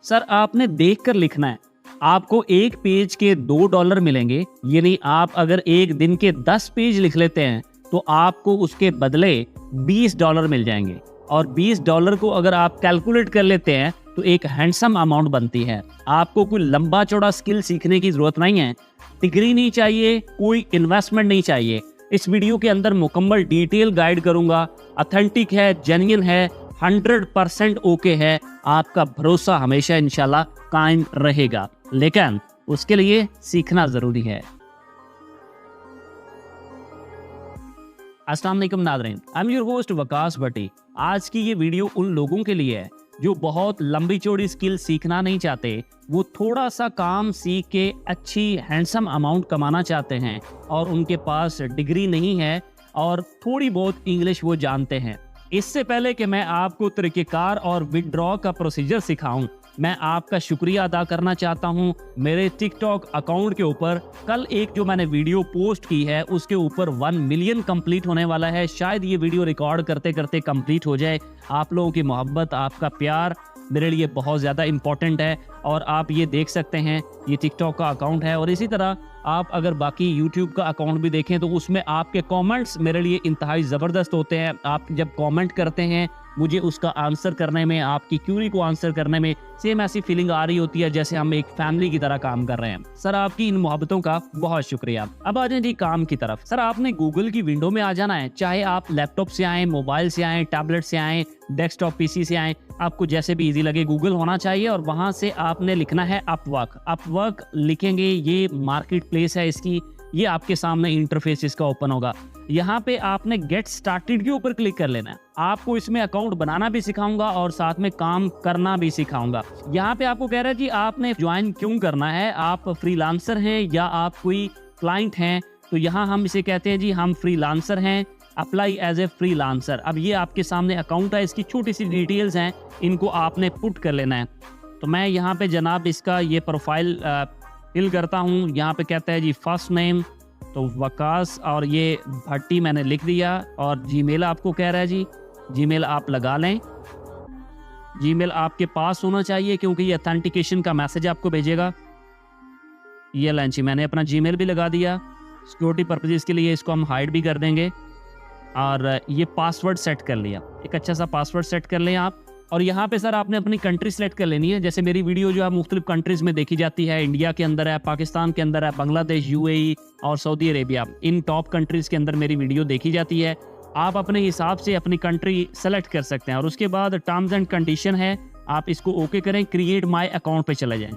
Sir आपने देख कर लिखना है। आपको एक पेज के $2 मिलेंगे, यानी आप अगर एक दिन के 10 पेज लिख लेते हैं तो आपको उसके बदले $20 मिल जाएंगे। और $20 को अगर आप कैलकुलेट कर लेते हैं तो एक हैंडसम अमाउंट बनती है। आपको कोई लंबा चौड़ा स्किल सीखने की जरूरत नहीं है, डिग्री नहीं चाहिए, कोई इन्वेस्टमेंट नहीं चाहिए। इस वीडियो के अंदर मुकम्मल डिटेल गाइड करूंगा, ऑथेंटिक है, जेन्युइन है, 100% ओके है, आपका भरोसा हमेशा इंशाल्लाह कायम रहेगा, लेकिन उसके लिए सीखना जरूरी है। अस्सलाम वालेकुम नाज़रीन, I am your host Waqas Bhatti. आज की ये वीडियो उन लोगों के लिए है जो बहुत लंबी चौड़ी स्किल सीखना नहीं चाहते, वो थोड़ा सा काम सीख के अच्छी हैंडसम अमाउंट कमाना चाहते हैं और उनके पास डिग्री नहीं है और थोड़ी बहुत इंग्लिश वो जानते हैं। इससे पहले कि मैं आपको तरीक़ेकार और विदड्रॉ का प्रोसीजर सिखाऊं, मैं आपका शुक्रिया अदा करना चाहता हूं। मेरे टिकटॉक अकाउंट के ऊपर कल एक जो मैंने वीडियो पोस्ट की है उसके ऊपर 1 मिलियन कंप्लीट होने वाला है। शायद ये वीडियो रिकॉर्ड करते करते कंप्लीट हो जाए। आप लोगों की मोहब्बत, आपका प्यार मेरे लिए बहुत ज़्यादा इंपॉर्टेंट है और आप ये देख सकते हैं, ये टिकटॉक का अकाउंट है। और इसी तरह आप अगर बाकी यूट्यूब का अकाउंट भी देखें तो उसमें आपके कमेंट्स मेरे लिए इंतहाई ज़बरदस्त होते हैं। आप जब कमेंट करते हैं मुझे उसका आंसर करने में, आपकी क्यूरी को आंसर करने में सेम ऐसी फीलिंग आ रही होती है जैसे हम एक फैमिली की तरह काम कर रहे हैं। सर आपकी इन मोहब्बतों का बहुत शुक्रिया। अब आ जाए जी काम की तरफ। सर आपने गूगल की विंडो में आ जाना है, चाहे आप लैपटॉप से आए, मोबाइल से आए, टैबलेट से आए, डेस्कटॉप पीसी से आए, आपको जैसे भी इजी लगे गूगल होना चाहिए। और वहां से आपने लिखना है अपवर्क। अपवर्क लिखेंगे, ये मार्केट प्लेस है इसकी, ये आपके सामने इंटरफेस इसका ओपन होगा। यहाँ पे आपने गेट स्टार्टेड के ऊपर क्लिक कर लेना है। आपको इसमें अकाउंट बनाना भी सिखाऊंगा और साथ में काम करना भी सिखाऊंगा। यहाँ पे आपको कह रहा है जी आपने ज्वाइन क्यों करना है, आप फ्रीलांसर हैं या आप कोई क्लाइंट हैं। तो यहाँ हम इसे कहते हैं जी हम फ्रीलांसर हैं, अप्लाई एज ए फ्रीलांसर। अब ये आपके सामने अकाउंट है, इसकी छोटी सी डिटेल्स हैं, इनको आपने पुट कर लेना है। तो मैं यहाँ पे जनाब इसका ये प्रोफाइल फिल करता हूँ। यहाँ पे कहता है जी फर्स्ट नेम, तो वकास, और ये भट्टी मैंने लिख दिया। और जीमेल आपको कह रहा है जी, जीमेल आप लगा लें। जीमेल आपके पास होना चाहिए क्योंकि ये ऑथेंटिकेशन का मैसेज आपको भेजेगा। ये लंच मैंने अपना जीमेल भी लगा दिया। सिक्योरिटी पर्पजेस के लिए इसको हम हाइड भी कर देंगे। और ये पासवर्ड सेट कर लिया, एक अच्छा सा पासवर्ड सेट कर लें आप। और यहाँ पे सर आपने अपनी कंट्री सेलेक्ट कर लेनी है। जैसे मेरी वीडियो जो है मुख्तलिफ कंट्रीज में देखी जाती है, इंडिया के अंदर है, पाकिस्तान के अंदर है, बांग्लादेश, यूएई और सऊदी अरेबिया, इन टॉप कंट्रीज के अंदर मेरी वीडियो देखी जाती है। आप अपने हिसाब से अपनी कंट्री सेलेक्ट कर सकते हैं। और उसके बाद टर्म्स एंड कंडीशन है, आप इसको ओके करें, क्रिएट माई अकाउंट पे चले जाएं।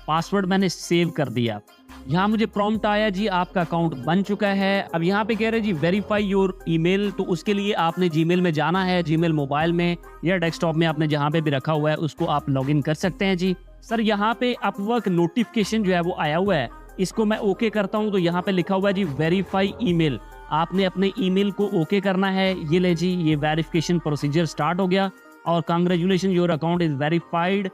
पासवर्ड मैंने सेव कर दिया। यहाँ मुझे प्रॉम्प्ट आया जी आपका अकाउंट बन चुका है। अब यहाँ पे कह रहे जी वेरीफाई योर ईमेल, तो उसके लिए आपने जीमेल में जाना है। जीमेल मोबाइल में या डेस्कटॉप में आपने जहाँ पे भी रखा हुआ है उसको आप लॉगिन कर सकते हैं जी। सर यहाँ पे अपवर्क नोटिफिकेशन जो है वो आया हुआ है, इसको मैं ओके करता हूँ। तो यहाँ पे लिखा हुआ है जी वेरीफाई ईमेल, आपने अपने ईमेल को ओके करना है। ये ले जी, ये वेरिफिकेशन प्रोसीजर स्टार्ट हो गया और congratulation your account is verified.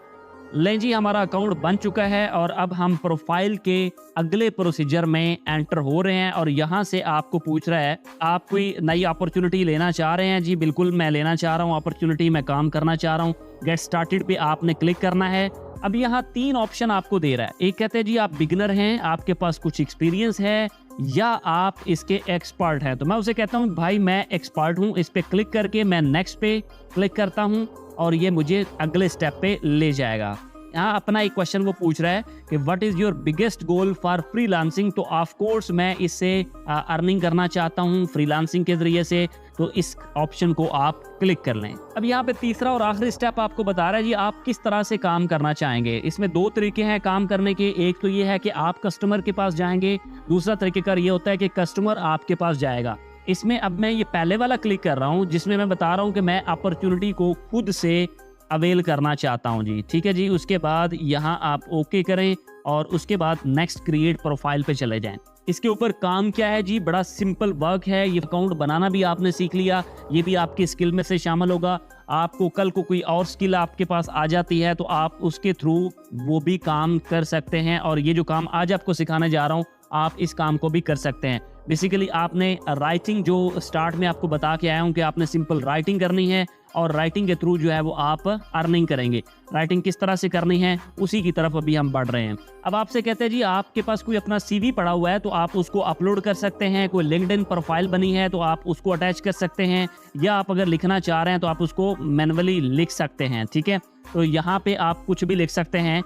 लें जी हमारा अकाउंट बन चुका है और अब हम प्रोफाइल के अगले प्रोसीजर में एंटर हो रहे हैं। और यहाँ से आपको पूछ रहा है आप कोई नई अपॉर्चुनिटी लेना चाह रहे हैं। जी बिल्कुल मैं लेना चाह रहा हूँ अपॉर्चुनिटी, मैं काम करना चाह रहा हूँ। गेट स्टार्टेड पे आपने क्लिक करना है। अब यहाँ 3 ऑप्शन आपको दे रहा है। एक कहते हैं जी आप बिगिनर हैं, आपके पास कुछ एक्सपीरियंस है, या आप इसके एक्सपर्ट हैं। तो मैं उसे कहता हूँ भाई मैं एक्सपर्ट हूँ। इस पे क्लिक करके मैं नेक्स्ट पे क्लिक करता हूँ और ये मुझे अगले स्टेप पे ले जाएगा। यहाँ अपना एक क्वेश्चन वो पूछ रहा है कि what is your biggest goal for freelancing. तो ऑफ कोर्स मैं इससे अर्निंग करना चाहता हूँ फ्रीलांसिंग के जरिए से, तो इस ऑप्शन को आप क्लिक कर लें। अब यहाँ पे तीसरा और आखिरी स्टेप आपको बता रहा है जी आप किस तरह से काम करना चाहेंगे। इसमें 2 तरीके हैं काम करने के। एक तो ये है कि आप कस्टमर के पास जाएंगे, दूसरा तरीकेकार ये होता है कि कस्टमर आपके पास जाएगा। इसमें अब मैं ये पहले वाला क्लिक कर रहा हूँ जिसमें मैं बता रहा हूँ कि मैं अपॉर्चुनिटी को खुद से अवेल करना चाहता हूँ जी। ठीक है जी, उसके बाद यहाँ आप ओके करें और उसके बाद नेक्स्ट क्रिएट प्रोफाइल पे चले जाएं। इसके ऊपर काम क्या है जी, बड़ा सिंपल वर्क है। ये अकाउंट बनाना भी आपने सीख लिया, ये भी आपकी स्किल में से शामिल होगा। आपको कल को कोई और स्किल आपके पास आ जाती है तो आप उसके थ्रू वो भी काम कर सकते हैं। और ये जो काम आज आपको सिखाने जा रहा हूँ आप इस काम को भी कर सकते हैं। बेसिकली आपने राइटिंग, जो स्टार्ट में आपको बता के आया हूँ कि आपने सिंपल राइटिंग करनी है और राइटिंग के थ्रू जो है वो आप अर्निंग करेंगे। राइटिंग किस तरह से करनी है उसी की तरफ अभी हम बढ़ रहे हैं। अब आपसे कहते हैं जी आपके पास कोई अपना CV पड़ा हुआ है तो आप उसको अपलोड कर सकते हैं, कोई लिंक्डइन प्रोफाइल बनी है तो आप उसको अटैच कर सकते हैं, या आप अगर लिखना चाह रहे हैं तो आप उसको मैन्युअली लिख सकते हैं। ठीक है, तो यहाँ पे आप कुछ भी लिख सकते हैं।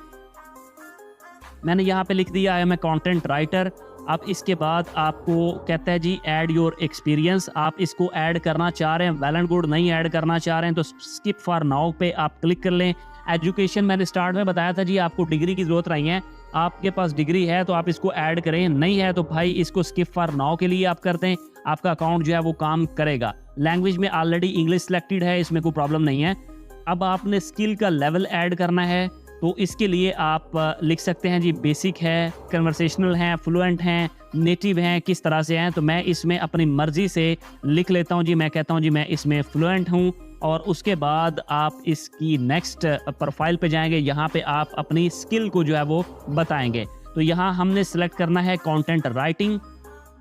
मैंने यहाँ पे लिख दिया है मैं कंटेंट राइटर। अब इसके बाद आपको कहता है जी ऐड योर एक्सपीरियंस, आप इसको ऐड करना चाह रहे हैं, वेल एंड गुड। नहीं ऐड करना चाह रहे हैं तो स्किप फॉर नाउ पे आप क्लिक कर लें। एजुकेशन मैंने स्टार्ट में बताया था जी आपको डिग्री की जरूरत नहीं है, आपके पास डिग्री है तो आप इसको ऐड करें, नहीं है तो भाई इसको स्किप फॉर नाउ के लिए आप करते हैं, आपका अकाउंट जो है वो काम करेगा। लैंग्वेज में ऑलरेडी इंग्लिश सिलेक्टेड है, इसमें कोई प्रॉब्लम नहीं है। अब आपने स्किल का लेवल ऐड करना है तो इसके लिए आप लिख सकते हैं जी बेसिक है, कन्वर्सेशनल हैं, फ्लुएंट हैं, नेटिव हैं, किस तरह से हैं। तो मैं इसमें अपनी मर्जी से लिख लेता हूं जी, मैं कहता हूं जी मैं इसमें फ्लुएंट हूं। और उसके बाद आप इसकी नेक्स्ट प्रोफाइल पे जाएंगे, यहाँ पे आप अपनी स्किल को जो है वो बताएंगे। तो यहाँ हमने सेलेक्ट करना है कंटेंट राइटिंग।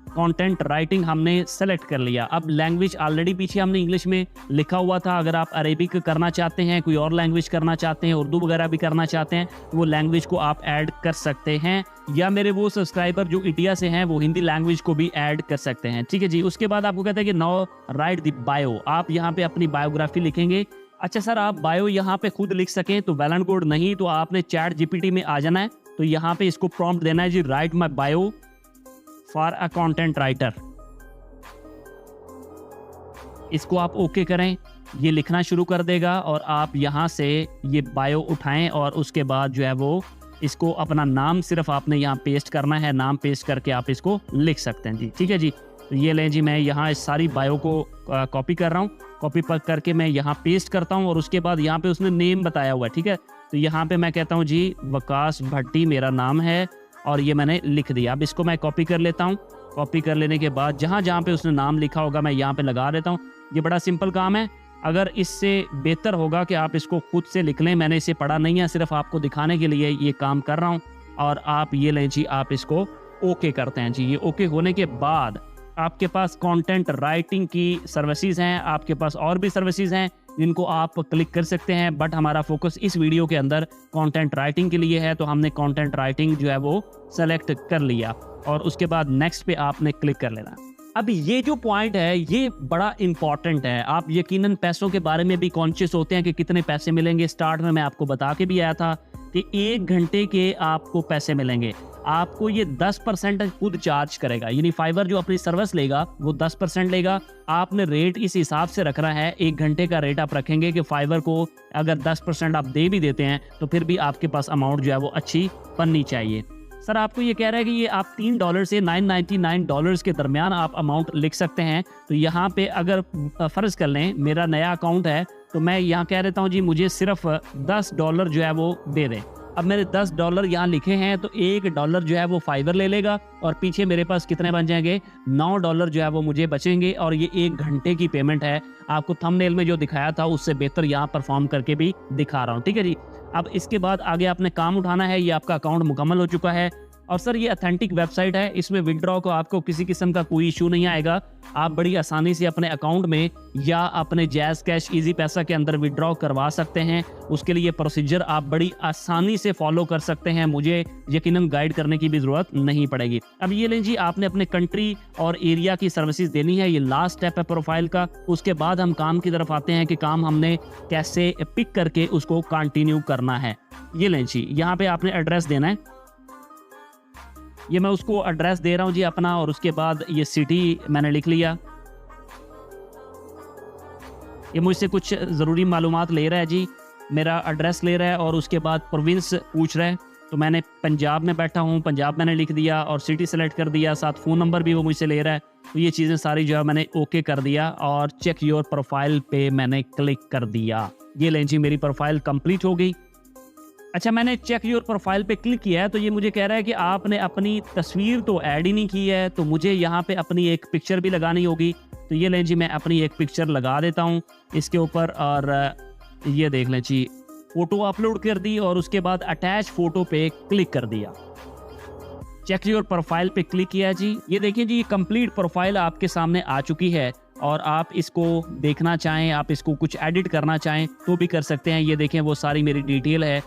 कंटेंट राइटिंग हमने सेलेक्ट कर लिया। अब लैंग्वेज ऑलरेडी पीछे हमने इंग्लिश में लिखा हुआ था, अगर आप अरेबिक करना चाहते हैं, कोई और लैंग्वेज करना चाहते हैं, उर्दू वगैरह भी करना चाहते हैं, वो लैंग्वेज को आप ऐड कर सकते हैं। या मेरे वो सब्सक्राइबर जो इंडिया से हैं वो हिंदी लैंग्वेज को भी ऐड कर सकते हैं। ठीक है जी, उसके बाद आपको कहते हैं कि नाउ राइट द बायो, आप यहाँ पे अपनी बायोग्राफी लिखेंगे। अच्छा सर आप बायो यहाँ पे खुद लिख सकें तो वेल एंड गुड, नहीं तो आपने चैट GPT में आ जाना है। तो यहाँ पे इसको प्रॉम्प्ट देना है जी write my bio for a content writer. इसको आप ओके करें, ये लिखना शुरू कर देगा और आप यहाँ से ये बायो उठाएं और उसके बाद जो है वो इसको अपना नाम सिर्फ आपने यहाँ पेस्ट करना है, नाम पेस्ट करके आप इसको लिख सकते हैं जी। ठीक है जी, तो ये लें जी, मैं यहाँ इस सारी बायो को कॉपी कर रहा हूँ, कॉपी करके मैं यहाँ पेस्ट करता हूँ और उसके बाद यहाँ पे उसने नेम बताया हुआ है। ठीक है, तो यहाँ पे मैं कहता हूँ जी वकास भट्टी मेरा नाम है और ये मैंने लिख दिया। अब इसको मैं कॉपी कर लेता हूँ। कॉपी कर लेने के बाद जहाँ जहाँ पे उसने नाम लिखा होगा मैं यहाँ पे लगा देता हूँ। ये बड़ा सिंपल काम है, अगर इससे बेहतर होगा कि आप इसको खुद से लिख लें, मैंने इसे पढ़ा नहीं है, सिर्फ आपको दिखाने के लिए ये काम कर रहा हूँ। और आप ये लें जी, आप इसको ओके करते हैं जी। ये ओके होने के बाद आपके पास कंटेंट राइटिंग की सर्विसेज हैं, आपके पास और भी सर्विसेज हैं जिनको आप क्लिक कर सकते हैं, बट हमारा फोकस इस वीडियो के अंदर कंटेंट राइटिंग के लिए है। तो हमने कंटेंट राइटिंग जो है वो सेलेक्ट कर लिया और उसके बाद नेक्स्ट पे आपने क्लिक कर लेना। अब ये जो पॉइंट है ये बड़ा इंपॉर्टेंट है। आप यकीनन पैसों के बारे में भी कॉन्शियस होते हैं कि कितने पैसे मिलेंगे। स्टार्ट में मैं आपको बता के भी आया था कि 1 घंटे के आपको पैसे मिलेंगे। आपको ये 10% खुद चार्ज करेगा, यानी फाइवर जो अपनी सर्विस लेगा वो 10% लेगा। आपने रेट इस हिसाब से रखना है, 1 घंटे का रेट आप रखेंगे कि फाइवर को अगर 10% आप दे भी देते हैं तो फिर भी आपके पास अमाउंट जो है वो अच्छी बननी चाहिए। सर आपको ये कह रहा है कि ये आप $3 से $999 के दरमियान आप अमाउंट लिख सकते हैं। तो यहाँ पे अगर फ़र्ज़ कर लें मेरा नया अकाउंट है तो मैं यहाँ कह देता हूँ जी मुझे सिर्फ $10 जो है वो दे दें। अब मेरे $10 यहाँ लिखे हैं तो $1 जो है वो फाइवर ले लेगा और पीछे मेरे पास कितने बन जाएंगे, $9 जो है वो मुझे बचेंगे। और ये 1 घंटे की पेमेंट है। आपको थंबनेल में जो दिखाया था उससे बेहतर यहाँ परफॉर्म करके भी दिखा रहा हूँ। ठीक है जी, अब इसके बाद आगे आपने काम उठाना है। ये आपका अकाउंट मुकम्मल हो चुका है और सर ये ऑथेंटिक वेबसाइट है, इसमें विड्रॉ को आपको किसी किस्म का कोई इशू नहीं आएगा। आप बड़ी आसानी से अपने अकाउंट में या अपने जैज़ कैश इजी पैसा के अंदर विड्रॉ करवा सकते हैं। उसके लिए प्रोसीजर आप बड़ी आसानी से फॉलो कर सकते हैं, मुझे यकीनन गाइड करने की भी ज़रूरत नहीं पड़ेगी। अब ये लें जी, आपने अपने कंट्री और एरिया की सर्विसेज देनी है, ये लास्ट स्टेप है प्रोफाइल का। उसके बाद हम काम की तरफ आते हैं कि काम हमने कैसे पिक करके उसको कंटिन्यू करना है। ये लें जी, यहाँ पे आपने एड्रेस देना है। ये मैं उसको एड्रेस दे रहा हूँ जी अपना, और उसके बाद ये सिटी मैंने लिख लिया। ये मुझसे कुछ ज़रूरी मालूमात ले रहा है जी, मेरा एड्रेस ले रहा है और उसके बाद प्रोविंस पूछ रहा है। तो मैंने पंजाब में बैठा हूँ, पंजाब मैंने लिख दिया और सिटी सेलेक्ट कर दिया, साथ फ़ोन नंबर भी वो मुझसे ले रहा है। तो ये चीज़ें सारी जो है मैंने ओके कर दिया और चेक योर प्रोफाइल पे मैंने क्लिक कर दिया। ये लें जी, मेरी प्रोफाइल कंप्लीट हो गई। अच्छा, मैंने चेक योर प्रोफाइल पे क्लिक किया है तो ये मुझे कह रहा है कि आपने अपनी तस्वीर तो ऐड ही नहीं की है, तो मुझे यहाँ पे अपनी एक पिक्चर भी लगानी होगी। तो ये लें जी, मैं अपनी एक पिक्चर लगा देता हूँ इसके ऊपर और ये देख लें जी, फ़ोटो अपलोड कर दी और उसके बाद अटैच फ़ोटो पे क्लिक कर दिया। चेक योर प्रोफाइल पे क्लिक किया जी। ये देखिए जी, ये कंप्लीट प्रोफाइल आपके सामने आ चुकी है और आप इसको देखना चाहें, आप इसको कुछ एडिट करना चाहें तो भी कर सकते हैं। ये देखें वो सारी मेरी डिटेल है